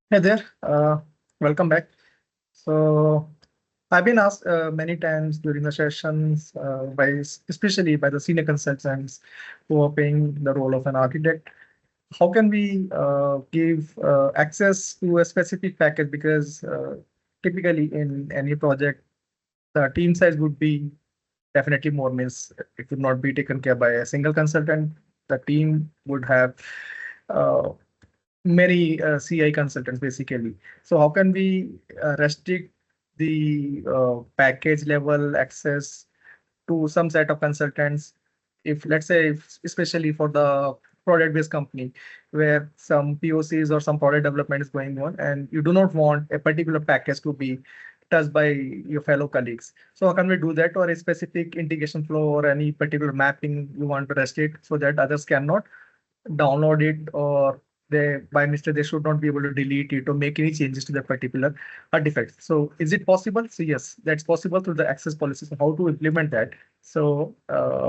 Hey there, welcome back. So I've been asked many times during the sessions, especially by the senior consultants who are playing the role of an architect, how can we give access to a specific package? Because typically in any project, the team size would be definitely more, means it would not be taken care by a single consultant. The team would have uh, many CI consultants basically. So how can we restrict the package level access to some set of consultants? If let's say, especially for the product-based company, where some POCs or some product development is going on, and you do not want a particular package to be touched by your fellow colleagues. So how can we do that, or a specific integration flow or any particular mapping you want to restrict so that others cannot download it, or they by mistake they should not be able to delete it or make any changes to that particular artifact. So is it possible? So yes, that's possible through the access policies. How to implement that? So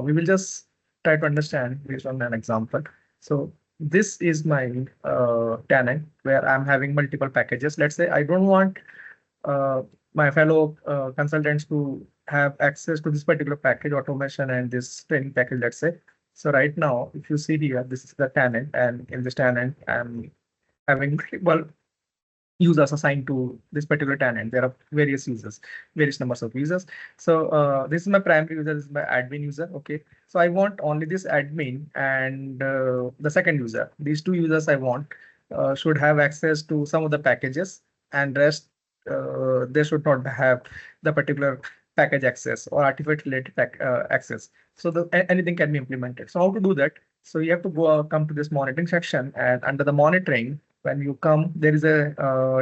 we will just try to understand based on an example. So this is my tenant where I'm having multiple packages. Let's say I don't want my fellow consultants to have access to this particular package automation and this training package, let's say. So right now, if you see here, this is the tenant, and in this tenant, I'm having multiple users assigned to this particular tenant. There are various users, various numbers of users. So this is my primary user, this is my admin user. Okay. So I want only this admin and the second user. These two users I want should have access to some of the packages, and rest they should not have the particular package access or artifact related access. So anything can be implemented. So how to do that? So you have to come to this monitoring section, and under the monitoring, when you come, there is a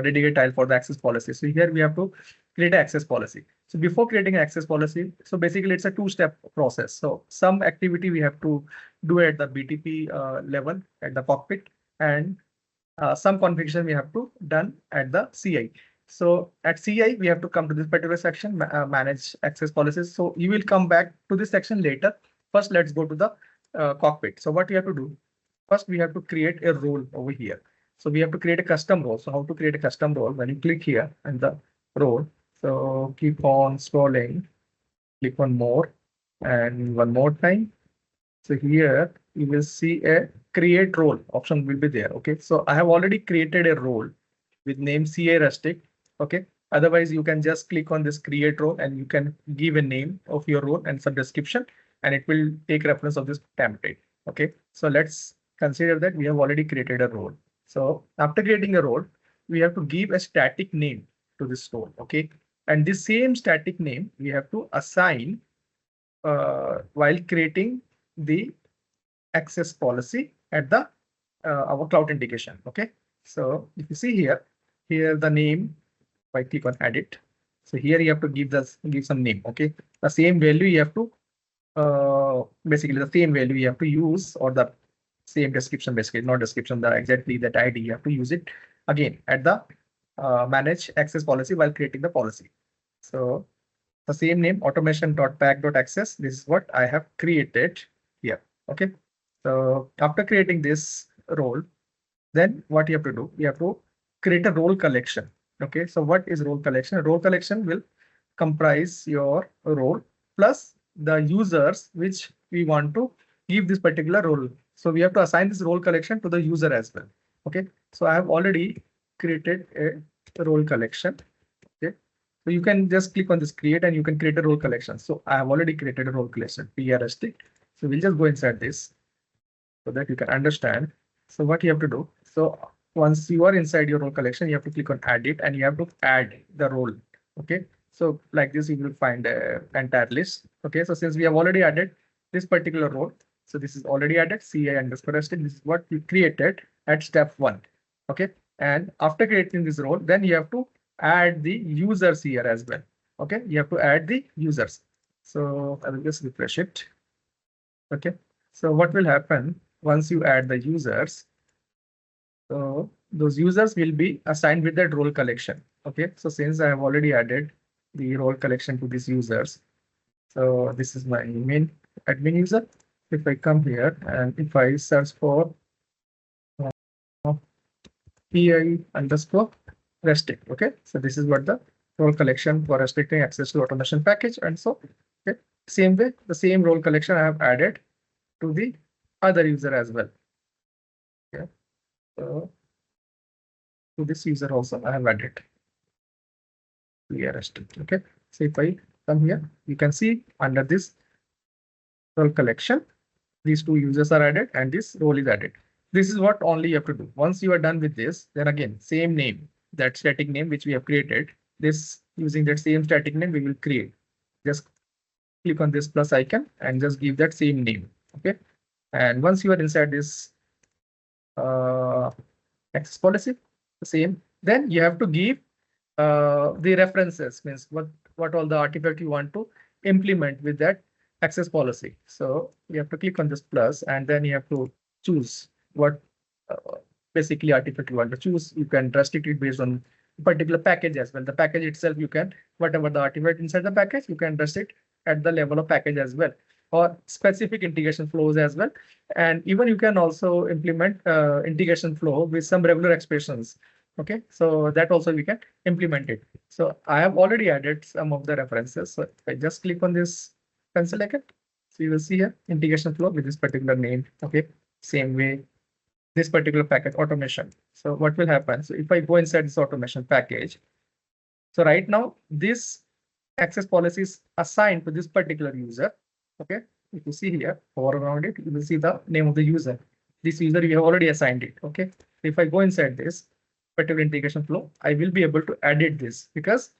dedicated tile for the access policy. So here we have to create an access policy. So before creating an access policy, so basically it's a two-step process. So some activity we have to do at the BTP level at the cockpit, and some configuration we have to done at the CI. So at CI, we have to come to this particular section, manage access policies. So you will come back to this section later. First, let's go to the cockpit. So what you have to do? First, we have to create a role over here. So we have to create a custom role. So how to create a custom role? When you click here and the role, so keep on scrolling, click on more, and one more time. So here you will see a create role option will be there. Okay. So I have already created a role with name CA Rustic. Okay. Otherwise, you can just click on this create role and you can give a name of your role and some description, and it will take reference of this template. Okay. So let's consider that we have already created a role. So after creating a role, we have to give a static name to this role. Okay. And this same static name we have to assign while creating the access policy at the our cloud integration. Okay. So if you see here the name, if I click on edit. So here you have to give some name. Okay. The same value you have to basically the same value you have to use, or the same description, basically not description, the exactly that ID you have to use it again at the manage access policy while creating the policy. So the same name automation.pack.access. This is what I have created here. Okay. So after creating this role, then what you have to do? You have to create a role collection. Okay. So what is role collection? A role collection will comprise your role plus the users which we want to give this particular role. So we have to assign this role collection to the user as well. Okay. So I have already created a role collection. Okay. So you can just click on this create and you can create a role collection. So I have already created a role collection, PRST. So we'll just go inside this so that you can understand. So what you have to do? So once you are inside your role collection, you have to click on add it and you have to add the role. Okay. So like this, you will find a entire list. Okay. So since we have already added this particular role, so this is already added CI_ST. This is what we created at step 1. Okay. And after creating this role, then you have to add the users here as well. Okay. You have to add the users. So I will just refresh it. Okay. So what will happen once you add the users? So those users will be assigned with that role collection. Okay. So since I have already added the role collection to these users, so this is my main admin user. If I come here and if I search for PI underscore restrict. Okay, so this is what the role collection for restricting access to automation package. And so, okay, same way, the same role collection I have added to the other user as well. Okay, so to this user also I have added PI restrict. Okay, so if I come here, you can see under this role collection, these two users are added and this role is added. This is what only you have to do. Once you are done with this, then again, same name, that static name which we have created, this using that same static name we will create. Just click on this plus icon and just give that same name. Okay. And once you are inside this access policy, the same, then you have to give the references, means what all the artifact you want to implement with that access policy. So you have to click on this plus and then you have to choose what basically artifact you want to choose. You can restrict it based on particular package as well. The package itself, you can, whatever the artifact inside the package, you can restrict at the level of package as well, or specific integration flows as well. And even you can also implement integration flow with some regular expressions. Okay, so that also we can implement it. So I have already added some of the references. So if I just click on this pencil icon, so you will see here integration flow with this particular name. Okay, same way, this particular package automation. So what will happen? So if I go inside this automation package, so right now this access policy is assigned to this particular user. Okay, if you see here, hover around it, you will see the name of the user. This user you have already assigned it. Okay, if I go inside this particular integration flow, I will be able to edit this because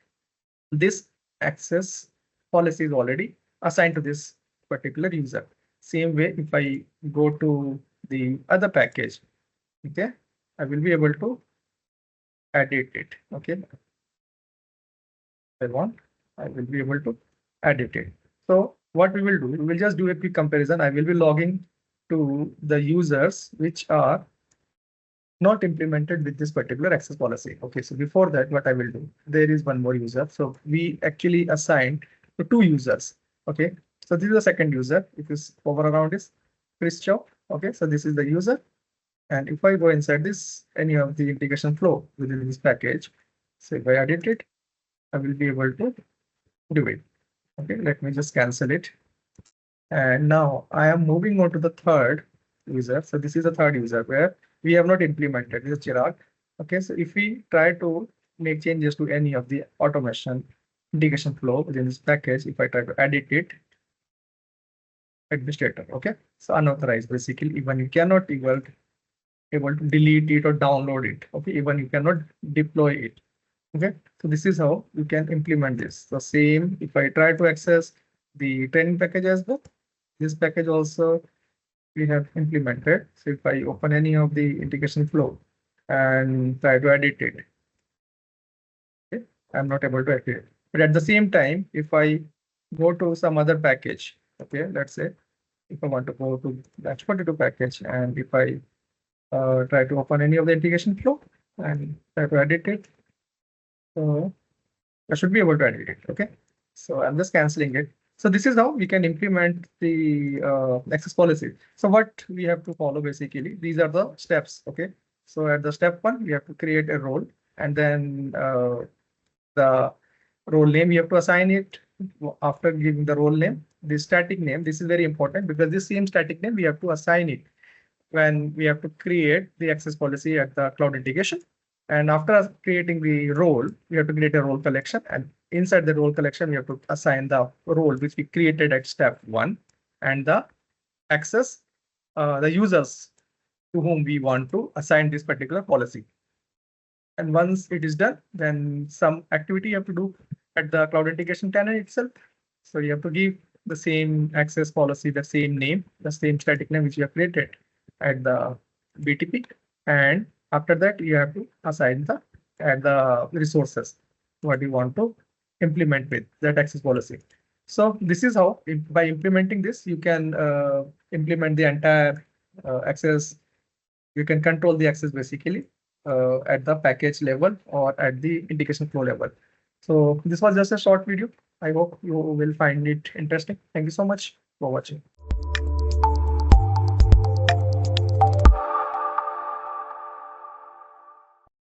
this access policy is already assigned to this particular user. Same way, if I go to the other package, okay, I will be able to edit it. Okay, I will be able to edit it. So what we will do, we will just do a quick comparison. I will be logging to the users which are not implemented with this particular access policy. Okay, so before that, what I will do, there is one more user. So we actually assigned to two users. Okay, so this is the second user. If you hover around this Christoph. Okay, so this is the user. And if I go inside this, any of the integration flow within this package, so if I edit it, I will be able to do it. Okay, let me just cancel it. And now I am moving on to the third user. So this is the third user where we have not implemented. This is Chirag. Okay, so if we try to make changes to any of the automation integration flow within this package, if I try to edit it, administrator. Okay, so unauthorized, basically, even you cannot able to delete it or download it. Okay, even you cannot deploy it. Okay, so this is how you can implement this. The same, if I try to access the training package as well, this package also we have implemented. So if I open any of the integration flow and try to edit it, okay, I'm not able to edit it. But at the same time, if I go to some other package, okay, let's say if I want to go to batch 42 package, and if I try to open any of the integration flow and try to edit it, so I should be able to edit it. Okay, so I'm just canceling it. So this is how we can implement the access policy. So what we have to follow, basically, these are the steps. Okay, so at the step one, we have to create a role, and then the role name you have to assign it. After giving the role name, the static name, this is very important because this same static name we have to assign it when we have to create the access policy at the cloud integration. And after creating the role, we have to create a role collection, and inside the role collection, we have to assign the role which we created at step one and the access, the users to whom we want to assign this particular policy. And once it is done, then some activity you have to do at the cloud integration tenant itself. So you have to give the same access policy, the same name, the same static name which you have created at the BTP. And after that, you have to assign the resources what you want to implement with that access policy. So this is how, by implementing this, you can implement the entire access. You can control the access basically at the package level or at the integration flow level. So this was just a short video. I hope you will find it interesting. Thank you so much for watching.